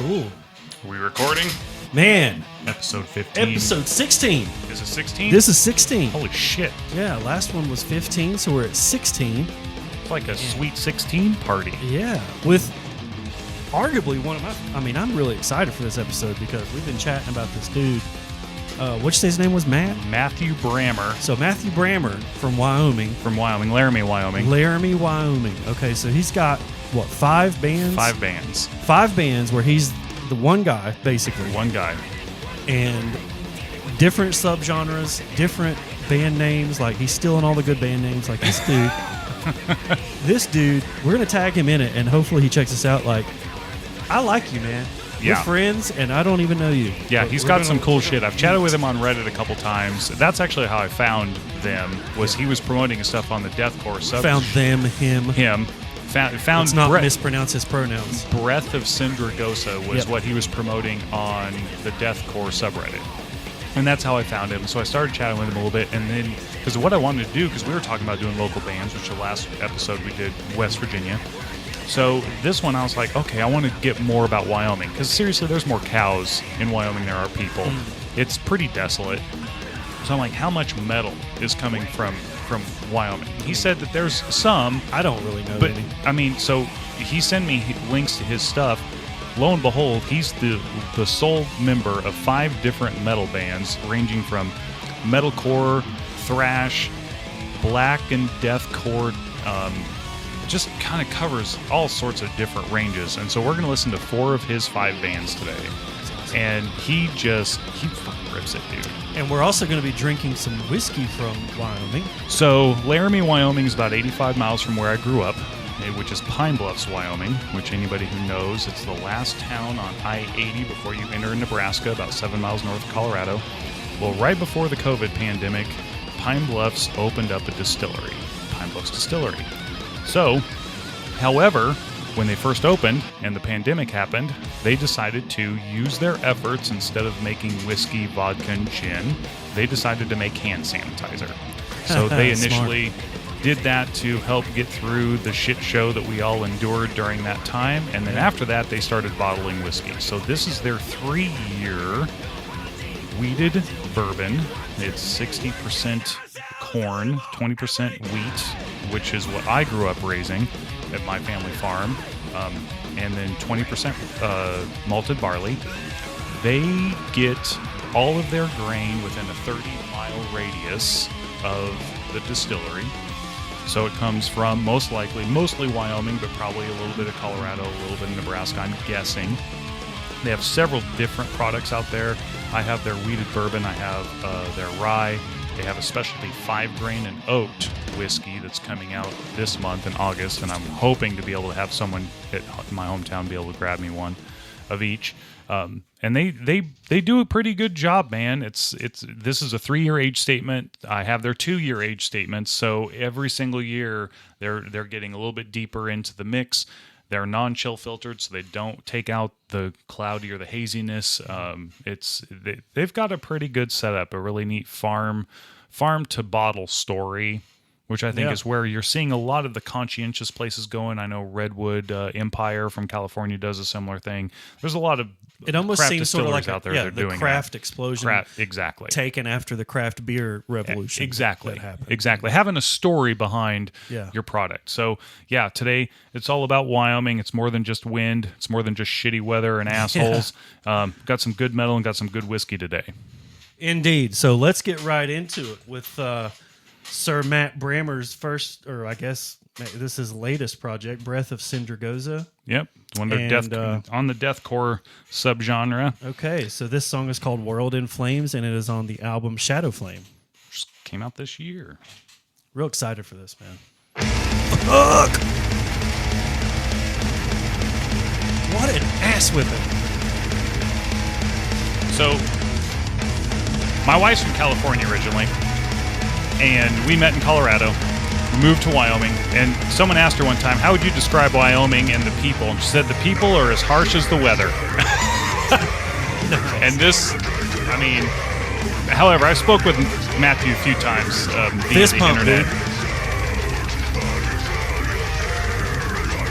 Ooh. Are we recording? Man. Episode 15. Episode 16. Is it 16? This is 16. Holy shit. Yeah, last one was 15, so we're at 16. It's like a sweet 16 party. Yeah. With arguably one of my... I mean, I'm really excited for this episode because we've been chatting about this dude. What'd you say his name was, Matt? Matthew Brammer. So Matthew Brammer from Wyoming. From Wyoming. Laramie, Wyoming. Laramie, Wyoming. Okay, so he's got, what, 5 bands? 5 bands. 5 bands where he's the one guy, basically. One guy. And different subgenres, different band names. Like, he's stealing all the good band names. Like, this dude... this dude, we're going to tag him in it, and hopefully he checks us out. Like, I like you, man. Yeah. We're friends, and I don't even know you. Yeah, But he's we're got gonna- some cool shit. I've chatted with him on Reddit a couple times. That's actually how I found them, was he was promoting his stuff on the deathcore sub. Found them, him. Him. Found Let's not mispronounce his pronouns. Breath of Syndragosa was Yep. what he was promoting on the deathcore subreddit. And that's how I found him. So I started chatting with him a little bit, and then, because what I wanted to do, because we were talking about doing local bands, which the last episode we did West Virginia. So this one I was like, okay, I want to get more about Wyoming, because seriously, there's more cows in Wyoming than there are people. It's pretty desolate. So I'm like, how much metal is coming from Wyoming? He said that there's some. I don't really know But, any. I mean, so he sent me links to his stuff. Lo and behold, he's the sole member of 5 different metal bands, ranging from metalcore, thrash, black and deathcore, just kind of covers all sorts of different ranges. And so we're going to listen to 4 of his 5 bands today. And he fucking rips it, dude. And we're also going to be drinking some whiskey from Wyoming. So Laramie, Wyoming is about 85 miles from where I grew up, which is Pine Bluffs, Wyoming, which anybody who knows, it's the last town on I-80 before you enter Nebraska, about 7 miles north of Colorado. Well, right before the COVID pandemic, Pine Bluffs opened up a distillery, Pine Bluffs Distillery. So, however, when they first opened and the pandemic happened, they decided to use their efforts. Instead of making whiskey, vodka, and gin, they decided to make hand sanitizer. So they initially did that to help get through the shit show that we all endured during that time. And then after that, they started bottling whiskey. So this is their 3-year wheated bourbon. It's 60% corn, 20% wheat, which is what I grew up raising at my family farm, and then 20% malted barley. They get all of their grain within a 30-mile radius of the distillery. So it comes from mostly Wyoming, but probably a little bit of Colorado, a little bit of Nebraska, I'm guessing. They have several different products out there. I have their wheated bourbon. I have their rye. They have a specialty 5-grain and oat whiskey that's coming out this month in August, and I'm hoping to be able to have someone at my hometown be able to grab me one of each. And they do a pretty good job, man. This is a 3-year age statement. I have their 2-year age statements, so every single year they're getting a little bit deeper into the mix. They're non-chill filtered, so they don't take out the cloudy or the haziness. They've got a pretty good setup, a really neat farm to bottle story, which I think is where you're seeing a lot of the conscientious places going. I know Redwood Empire from California does a similar thing. There's a lot of it almost craft seems sort of like out there that are the doing craft that. explosion. Exactly. Taken after the craft beer revolution. Exactly. That happened. Exactly. Having a story behind your product. So, yeah, today it's all about Wyoming. It's more than just wind. It's more than just shitty weather and assholes. Got some good metal and got some good whiskey today. Indeed. So let's get right into it with Sir Matt Brammer's first, or I guess this is his latest project, Breath of Syndragosa. Yep. On the deathcore subgenre. Okay, so this song is called World in Flames, and it is on the album Shadow Flame. Just came out this year. Real excited for this, man. Fuck! What an ass whipping. So, my wife's from California originally, and we met in Colorado. Moved to Wyoming, and someone asked her one time, how would you describe Wyoming and the people? And she said, the people are as harsh as the weather. And this, I mean, however, I spoke with Matthew a few times via the internet.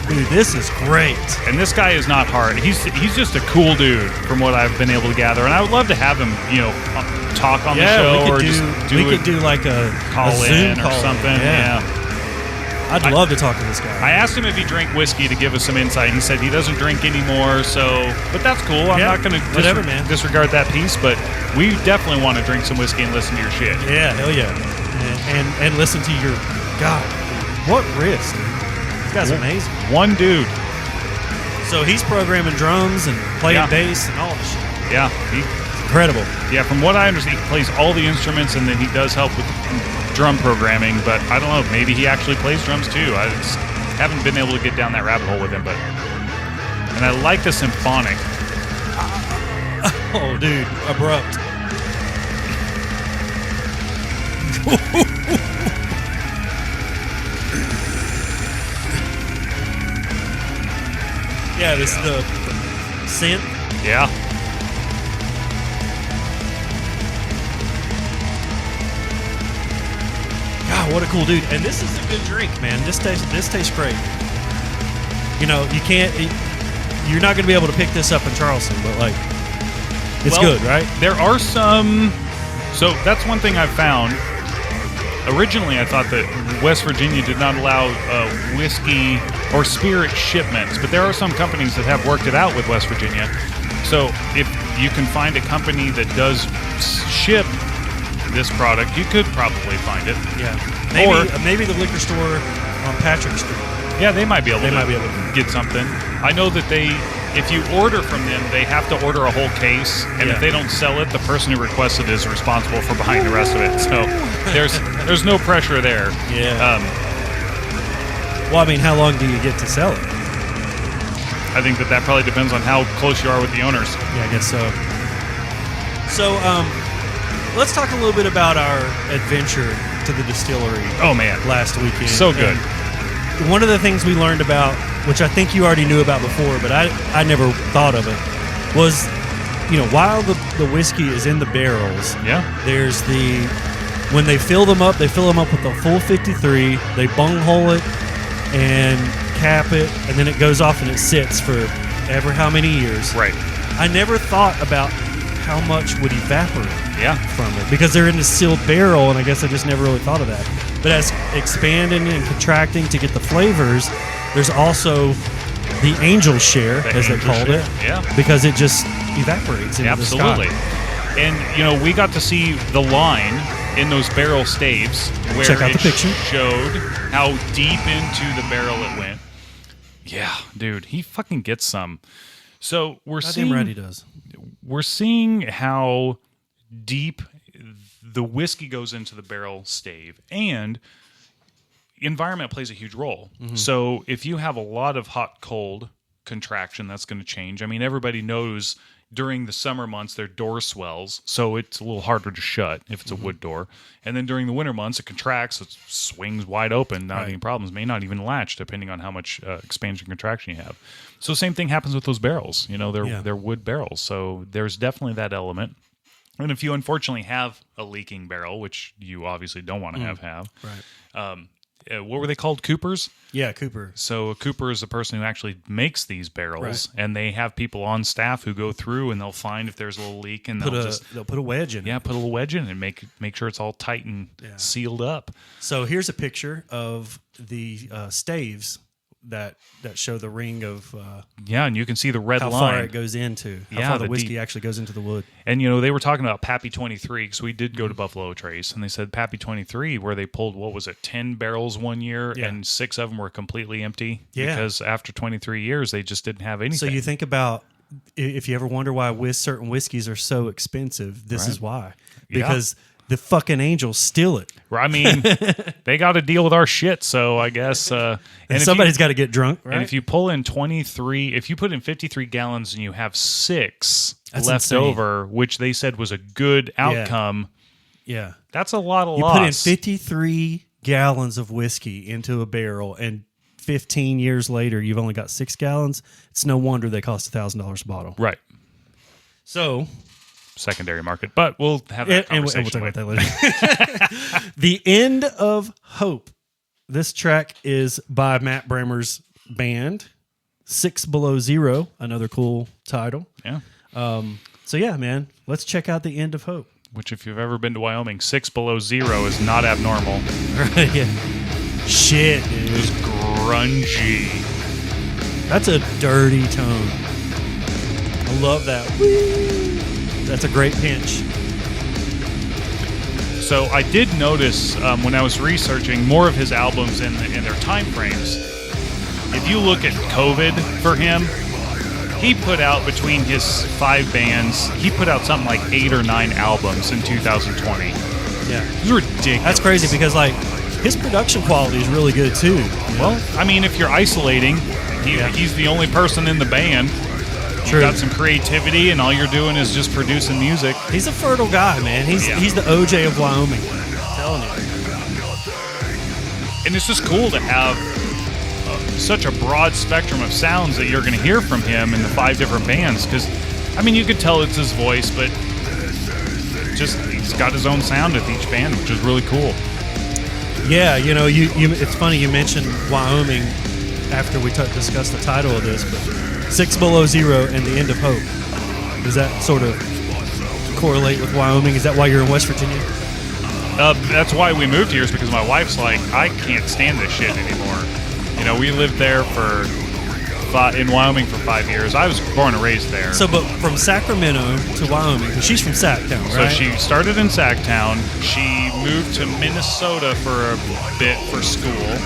Dude, this is great. And this guy is not hard. He's just a cool dude from what I've been able to gather. And I would love to have him, talk on the show we could do like a call Zoom in or call something. Yeah. I'd love to talk to this guy. I asked him if he drank whiskey to give us some insight. He said he doesn't drink anymore, but that's cool. I'm not going to disregard that piece, but we definitely want to drink some whiskey and listen to your shit. Yeah, hell yeah. And listen to your, God, what wrist. This guy's amazing. One dude. So he's programming drums and playing bass and all the shit. Yeah. Incredible. Yeah, from what I understand, he plays all the instruments and then he does help with drum programming, but I don't know, maybe he actually plays drums too. I just haven't been able to get down that rabbit hole with him, and I like the symphonic. Oh, dude, abrupt. Yeah, this is the synth. Yeah. God, what a cool dude. And this is a good drink, man. This tastes great. You're not going to be able to pick this up in Charleston, but it's good, right? There are some, so that's one thing I've found. Originally, I thought that West Virginia did not allow whiskey or spirit shipments, but there are some companies that have worked it out with West Virginia. So if you can find a company that does ship this product, you could probably find it. Yeah. Maybe the liquor store on Patrick Street. Yeah, they might be able to get something. I know that if you order from them, they have to order a whole case, and if they don't sell it, the person who requested is responsible for buying the rest of it. So there's no pressure there. Yeah. Well, I mean, how long do you get to sell it? I think that probably depends on how close you are with the owners. Yeah, I guess so. So, let's talk a little bit about our adventure to the distillery. Oh, man. Last weekend. So good. And one of the things we learned about, which I think you already knew about before, but I never thought of it, was, while the whiskey is in the barrels, there's when they fill them up with a full 53, they bunghole it and cap it, and then it goes off and it sits for ever how many years. Right. I never thought about how much would evaporate from it, because they're in a sealed barrel, and I guess I just never really thought of that. But as expanding and contracting to get the flavors, there's also the angel share, as they called it, because it just evaporates into the sky. And we got to see the line in those barrel staves where check out the picture. Showed how deep into the barrel it went. Yeah, dude, he fucking gets some. So we're seeing right he does. We're seeing how deep the whiskey goes into the barrel stave, and environment plays a huge role. Mm-hmm. So if you have a lot of hot-cold contraction, that's going to change. I mean, everybody knows during the summer months their door swells, so it's a little harder to shut if it's a wood door. And then during the winter months, it contracts, it swings wide open, not any problems, may not even latch, depending on how much expansion contraction you have. So same thing happens with those barrels. They're wood barrels, so there's definitely that element. And if you unfortunately have a leaking barrel, which you obviously don't want to have, right? What were they called? Coopers? Yeah, Cooper. So a Cooper is the person who actually makes these barrels, and they have people on staff who go through and they'll find if there's a little leak, and they'll put a wedge in it. Yeah, put a little wedge in it and make sure it's all tight and sealed up. So here's a picture of the staves that show the ring of and you can see the red how line. How far it goes into, how far the whiskey actually goes into the wood. And they were talking about Pappy 23, because we did go to Buffalo Trace, and they said Pappy 23, where they pulled 10 barrels one year, and 6 of them were completely empty, because after 23 years they just didn't have anything. So you think about, if you ever wonder why certain whiskeys are so expensive, this is why. Because the fucking angels steal it. I mean, they got to deal with our shit, so I guess. And somebody's got to get drunk, right? And if you pull in 23, if you put in 53 gallons and you have 6 left insane. over, which they said was a good outcome, that's a lot of loss. You put in 53 gallons of whiskey into a barrel, and 15 years later, you've only got 6 gallons. It's no wonder they cost $1,000 a bottle. Right. So... secondary market, but we'll have that conversation. And we'll talk about that later. The End of Hope. This track is by Matt Bremer's band, 6 Below Zero, another cool title. Yeah. So yeah, man, let's check out The End of Hope. Which, if you've ever been to Wyoming, 6 Below Zero is not abnormal. Right? Yeah. Shit, dude. It's grungy. That's a dirty tone. I love that. Whee! That's a great pinch. So I did notice when I was researching more of his albums in their time frames. If you look at COVID for him, he put out, between his 5 bands, he put out something like 8 or 9 albums in 2020. Yeah. It's ridiculous. That's crazy because, like, his production quality is really good, too. Well, I mean, if you're isolating, he's the only person in the band. True. You've got some creativity, and all you're doing is just producing music. He's a fertile guy, man. He's the OJ of Wyoming. I'm telling you. And it's just cool to have such a broad spectrum of sounds that you're going to hear from him in the 5 different bands. Because, I mean, you could tell it's his voice, but just he's got his own sound with each band, which is really cool. Yeah, you know, it's funny you mentioned Wyoming after we discussed the title of this, but 6 Below Zero and The End of Hope. Does that sort of correlate with Wyoming? Is that why you're in West Virginia? That's why we moved here, is because my wife's like, I can't stand this shit anymore. You know, we lived there in Wyoming for 5 years. I was born and raised there. So, but from Sacramento to Wyoming, because she's from Sacktown, right? So she started in Sacktown. She moved to Minnesota for a bit for school.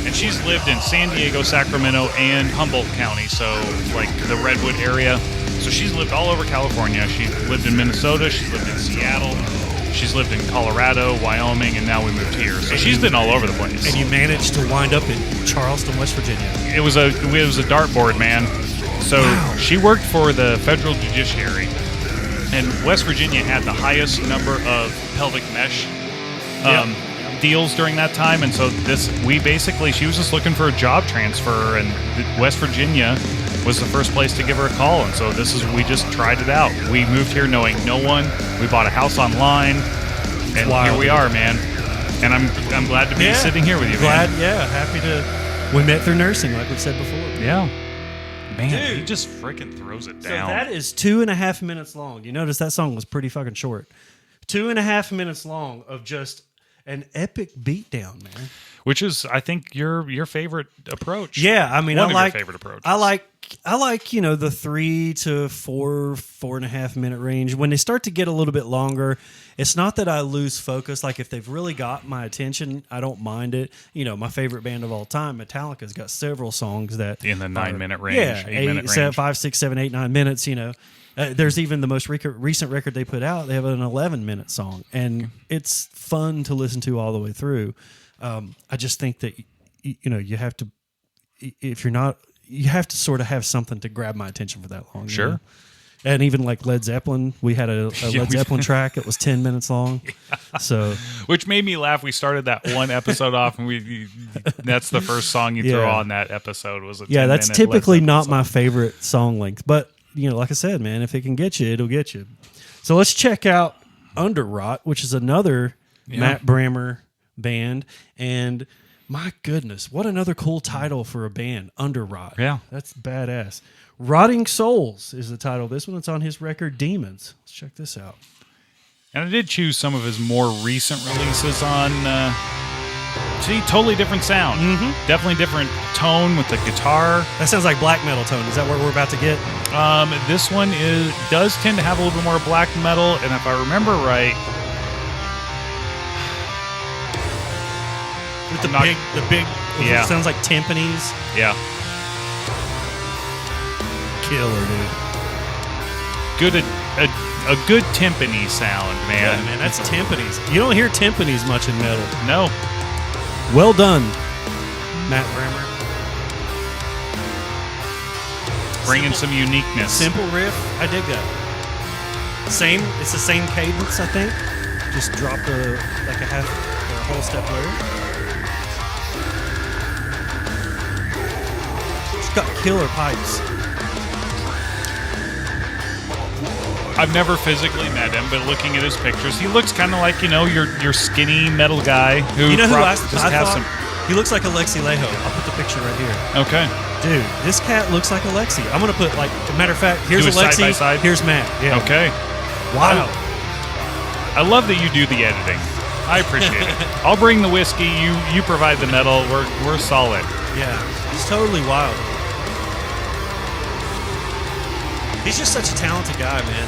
And she's lived in San Diego, Sacramento, and Humboldt County, so like the Redwood area. So she's lived all over California. She lived in Minnesota. She's lived in Seattle. She's lived in Colorado, Wyoming, and now we moved here. So she's been all over the place. And you managed to wind up in Charleston, West Virginia. It was a dartboard, man. So she worked for the federal judiciary, and West Virginia had the highest number of pelvic mesh deals during that time, and so she was just looking for a job transfer, and West Virginia was the first place to give her a call, and so we just tried it out. We moved here knowing no one. We bought a house online, and here we are, man. And I'm glad to be sitting here with you, man. Happy to. We met through nursing, like we said before. Yeah. Man, Dude. he just freaking throws it down. So that is 2.5 minutes long. You notice that song was pretty fucking short. 2.5 minutes long of just an epic beatdown, man. Which is, I think, your favorite approach. Yeah, I mean, One of your favorite approaches. I like the 3 to 4.5 minute range. When they start to get a little bit longer, it's not that I lose focus. Like if they've really got my attention, I don't mind it. You know, my favorite band of all time, Metallica's got several songs that in the 9-minute range, yeah, 8-minute range, 5, 6, 7, 8, 9 minutes. You know. There's even the most recent record they put out. They have an 11-minute song, and it's fun to listen to all the way through. I just think that you have to, if you're not, you have to sort of have something to grab my attention for that long. Sure. You know? And even like Led Zeppelin, we had a Led Zeppelin track that was 10 minutes long. Yeah. So, which made me laugh. We started that one episode off, and that's the first song you throw on that episode was a 10-minute that's typically not song. my favorite song length, but. You know, like I said, man, if it can get you, it'll get you. So let's check out Underrot, which is another Matt Brammer band. And my goodness, what another cool title for a band, Underrot. Yeah. That's badass. Rotting Souls is the title of this one. It's on his record, Demons. Let's check this out. And I did choose some of his more recent releases on... totally different sound. Mm-hmm. Definitely different tone with the guitar. That sounds like black metal tone. Is that what we're about to get? This one does tend to have a little bit more black metal, and if I remember right, with the big, it sounds like timpanis. Yeah, killer, dude. A good timpani sound, man. Yeah, man, that's timpanis. You don't hear timpanis much in metal. No. Well done, Matt Brammer. Bringing some uniqueness. Simple riff. I dig that. It's the same cadence, I think. Just dropped a whole step lower. It's got killer pipes. I've never physically met him, but looking at his pictures, he looks kind of like, your skinny metal guy who, I He looks like Alexi Leho. I'll put the picture right here. Okay. Dude, this cat looks like Alexi. I'm gonna put, like, a matter of fact, here's Do it Alexi. side by side? Here's Matt. Yeah. Okay. Wow. I love that you do the editing. I appreciate it. I'll bring the whiskey. You provide the metal. We're solid. Yeah. He's totally wild. He's just such a talented guy, man.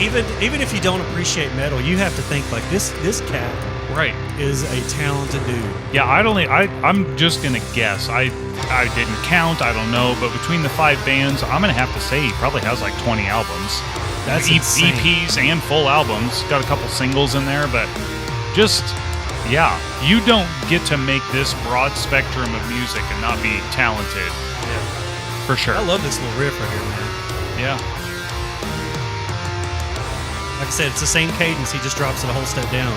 Even if you don't appreciate metal, you have to think like this cat Right. is a talented dude. Yeah, I'm just gonna guess. I didn't count. I don't know, but between the 5 bands, I'm gonna have to say he probably has like 20 albums. That's insane. EPs and full albums. Got a couple singles in there, but just yeah, you don't get to make this broad spectrum of music and not be talented. Yeah. For sure. I love this little riff right here, man. Yeah. Like I said, it's the same cadence. He just drops it a whole step down.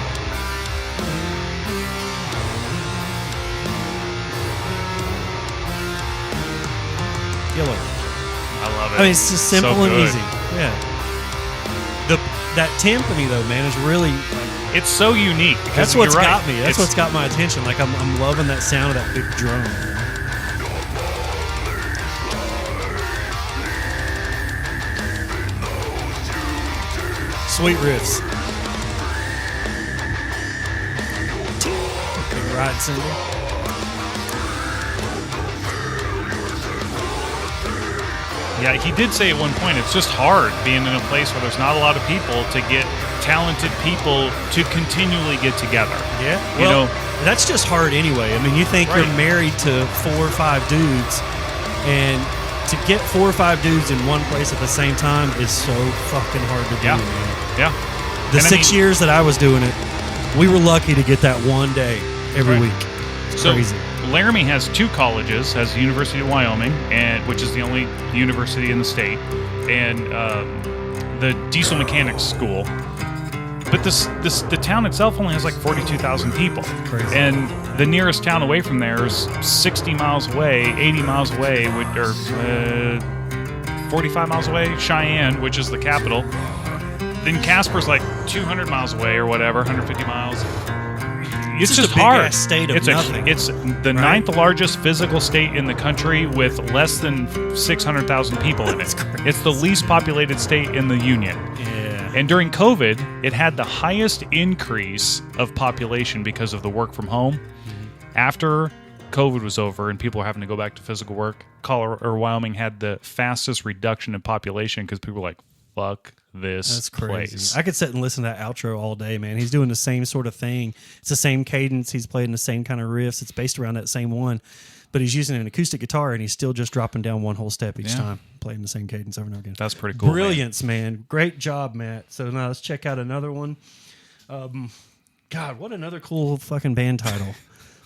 Killer. I love it. I mean, it's just simple So and good. easy. Yeah. That timpani though, man, is really. It's so unique. Because That's what's you're right. got me. That's what's got my attention. Like I'm loving that sound of that big drum. Sweet riffs. Big ride cymbal. Yeah, he did say at one point it's just hard being in a place where there's not a lot of people to get talented people to continually get together. Yeah, You well, know? that's just hard anyway. I mean, you think Right. you're married to 4 or 5 dudes, and to get 4 or 5 dudes in one place at the same time is so fucking hard to do, Yeah. man. Yeah. The And I 6 mean- years that I was doing it, we were lucky to get that one day every Right. week. It's So crazy. Laramie has 2 colleges, has the University of Wyoming, which is the only university in the state, and the Diesel Mechanics School. But the town itself only has like 42,000 people. Crazy. And the nearest town away from there is 60 miles away, 80 miles away, or 45 miles away, Cheyenne, which is the capital. Then Casper's like 200 miles away or whatever, 150 miles. It's just just a big hard. ass state of it's nothing. It's the 9th largest physical state in the country with less than 600,000 people in it. That's crazy. It's the least populated state in the union. Yeah. And during COVID, it had the highest increase of population because of the work from home. After COVID was over and people were having to go back to physical work, Wyoming had the fastest reduction in population because people were like, fuck this That's crazy. place. I could sit and listen to that outro all day, man. He's doing the same sort of thing. It's the same cadence. He's playing the same kind of riffs. It's based around that same one, but he's using an acoustic guitar and he's still just dropping down one whole step each Yeah. time, playing the same cadence over and over again. That's pretty cool. Brilliance, man. Great job, Matt. So now let's check out another one. God, what another cool fucking band title.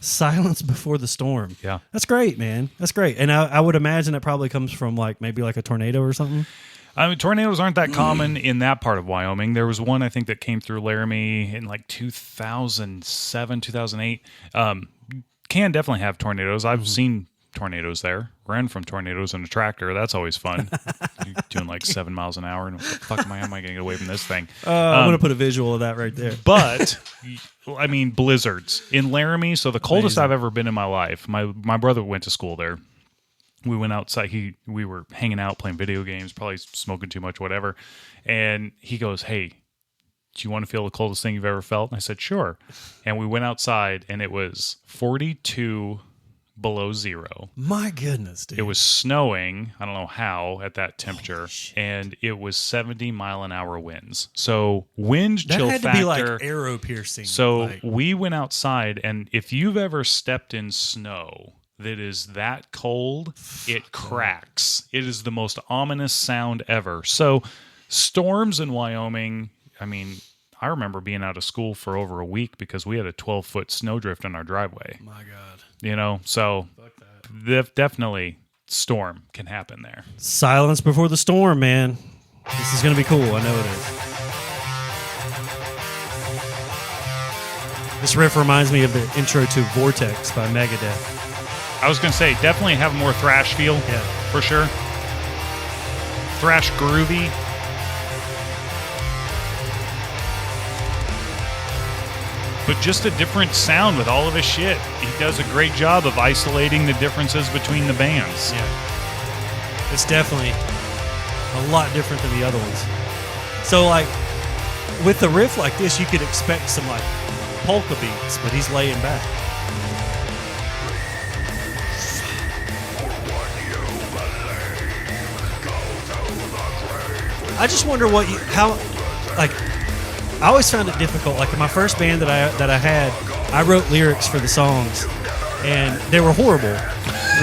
Silence Before the Storm. Yeah. That's great, man. That's great. And I would imagine it probably comes from maybe a tornado or something. I mean, tornadoes aren't that common in that part of Wyoming. There was one, I think, that came through Laramie in like 2007, 2008. Can definitely have tornadoes. I've seen tornadoes there. Ran from tornadoes in a tractor. That's always fun. You're doing like 7 miles an hour. And what the fuck am I going to get away from this thing? I'm going to put a visual of that right there. But, I mean, blizzards in Laramie. So the coldest Amazing. I've ever been in my life. My brother went to school there. We went outside. We were hanging out, playing video games, probably smoking too much, whatever. And he goes, "Hey, do you want to feel the coldest thing you've ever felt?" And I said, "Sure." And we went outside, and it was 42 below zero. My goodness, dude. It was snowing. I don't know how at that temperature, shit. and it was 70-mile-an-hour winds. So wind that chill had to factor. be like arrow piercing. So we went outside, and if you've ever stepped in snow that is that cold, it cracks. It is the most ominous sound ever. So storms in Wyoming, I mean, I remember being out of school for over a week because we had a 12-foot snowdrift in our driveway. My God. You know, so definitely storm can happen there. Silence Before the Storm, man. This is going to be cool. I know it is. This riff reminds me of the intro to Vortex by Megadeth. I was going to say, definitely have more thrash feel. Yeah. For sure. Thrash groovy. but just a different sound with all of his shit. He does a great job of isolating the differences between the bands. Yeah. It's definitely a lot different than the other ones. So, like, with the riff like this, you could expect some, like, polka beats, but he's laying back. I just wonder I always found it difficult. Like, in my first band that I had, I wrote lyrics for the songs, and they were horrible.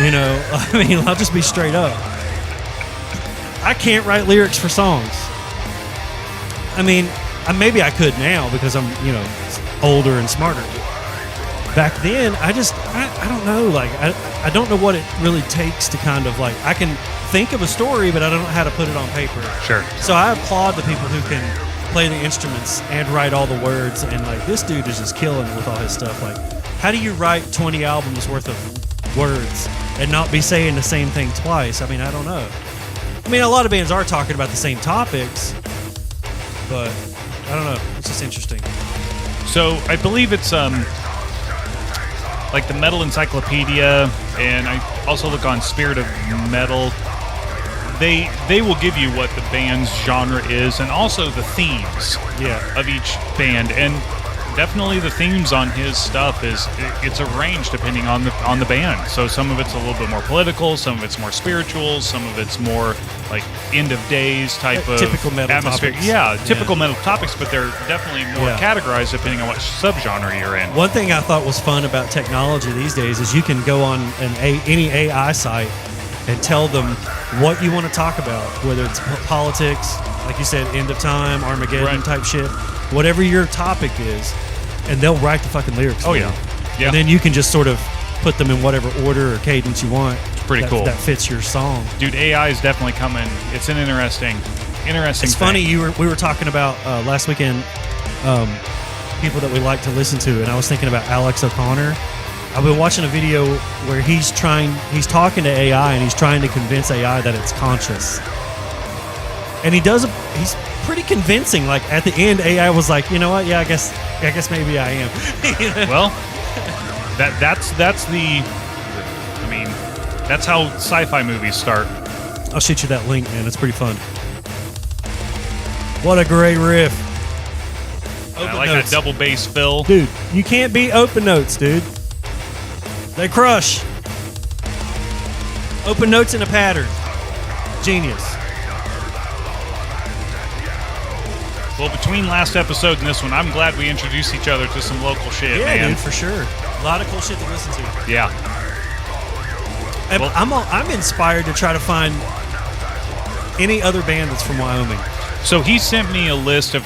You know, I mean, I'll just be straight up. I can't write lyrics for songs. I mean, maybe I could now because I'm, you know, older and smarter. Back then, I don't know. Like, I don't know what it really takes to kind of, like, I can think of a story, but I don't know how to put it on paper. Sure. So I applaud the people who can play the instruments and write all the words. And, like, this dude is just killing with all his stuff. Like, how do you write 20 albums worth of words and not be saying the same thing twice? I mean, I don't know. I mean, a lot of bands are talking about the same topics, but I don't know. It's just interesting. So I believe it's like the Metal Encyclopedia, and I also look on Spirit of Metal. They will give you what the band's genre is, and also the themes of each band. And definitely the themes on his stuff it's a range depending on the band. So some of it's a little bit more political, some of it's more spiritual, some of it's more like end of days type of typical metal atmosphere. topics. Yeah, typical metal topics, but they're definitely more categorized depending on what subgenre you're in. One thing I thought was fun about technology these days is you can go on any AI site and tell them what you want to talk about, whether it's politics, like you said, end of time, Armageddon type shit, whatever your topic is, and they'll write the fucking lyrics. Oh, yeah. And then you can just sort of put them in whatever order or cadence you want. It's pretty cool. That fits your song. Dude, AI is definitely coming. It's an interesting It's thing. funny, we were talking about last weekend people that we like to listen to, and I was thinking about Alex O'Connor. I've been watching a video where he's talking to AI and he's trying to convince AI that it's conscious. And he's pretty convincing. Like, at the end, AI was like, you know what? Yeah, I guess maybe I am. You know? Well, that's how sci-fi movies start. I'll shoot you that link, man. It's pretty fun. What a great riff. I like that double bass fill. Dude, you can't beat open notes, dude. They crush. Open notes in a pattern. Genius. Well, between last episode and this one, I'm glad we introduced each other to some local shit, man. Yeah, dude, for sure. A lot of cool shit to listen to. Yeah. And Well- I'm inspired to try to find any other band that's from Wyoming. So he sent me a list of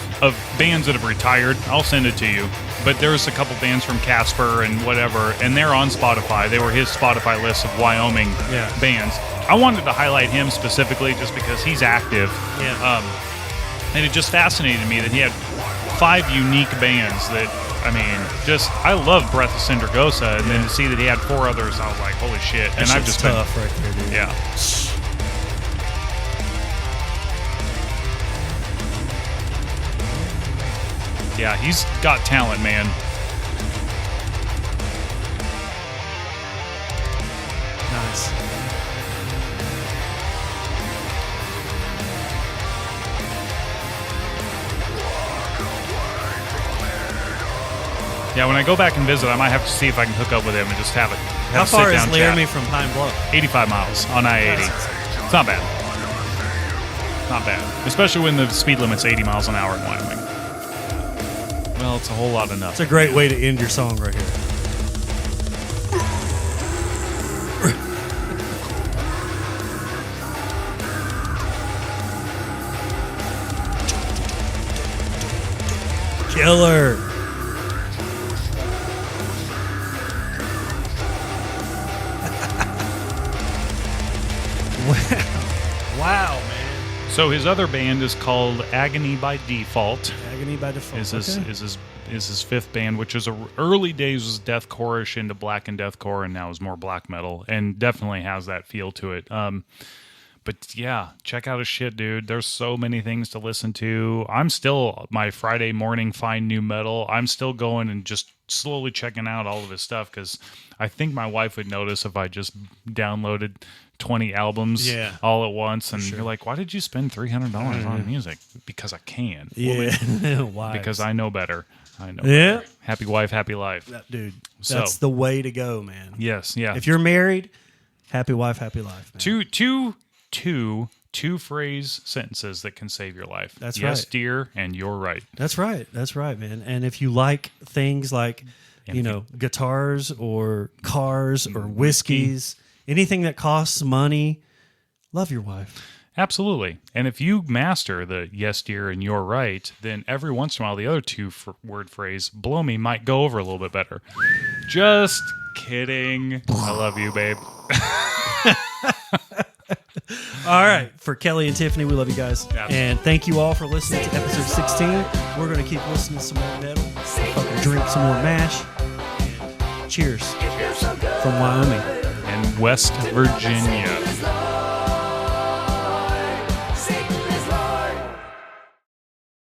bands that have retired. I'll send it to you. But there's a couple bands from Casper and whatever, and they're on Spotify. They were his Spotify list of Wyoming bands. I wanted to highlight him specifically just because he's active. Yeah. And it just fascinated me that he had 5 unique bands that, I mean, I love Breath of Syndragosa, and then to see that he had 4 others, I was like, holy shit. That shit's tough right there, dude. Yeah. Yeah, he's got talent, man. Nice. Yeah, when I go back and visit, I might have to see if I can hook up with him and just have How a far is sit-down Laramie chat. from Pine Bluff? 85 miles on I-80. It's not bad. Not bad. Especially when the speed limit's 80 miles an hour in Wyoming. Well, it's a whole lot of It's nothing. a great way to end your song right here. Killer. Wow, man. So his other band is called Agony by Default. Agony by Default. Is his 5th band, which is early days was deathcore-ish into black and deathcore, and now is more black metal, and definitely has that feel to it. But But yeah, check out his shit, dude. There's so many things to listen to. I'm still my Friday morning find new metal. I'm still going and just slowly checking out all of his stuff because I think my wife would notice if I just downloaded 20 albums all at once. And you're like, why did you spend $300 on music? Because I can. Yeah. Why? Because I know better. I know. Better. Happy wife, happy life. Dude, that's the way to go, man. Yes, yeah. If you're married, happy wife, happy life, man. Two phrase sentences that can save your life. That's right. Yes, dear, and you're right. That's right. That's right, man. And if you like things like, guitars or cars or whiskeys, anything that costs money, love your wife. Absolutely. And if you master the yes, dear, and you're right, then every once in a while, the other word phrase, blow me, might go over a little bit better. Just kidding. I love you, babe. All right. For Kelly and Tiffany, we love you guys. Absolutely. And thank you all for listening to episode 16. We're going to keep listening to some more metal, fucking drink some more mash. Cheers. From Wyoming. And West Virginia.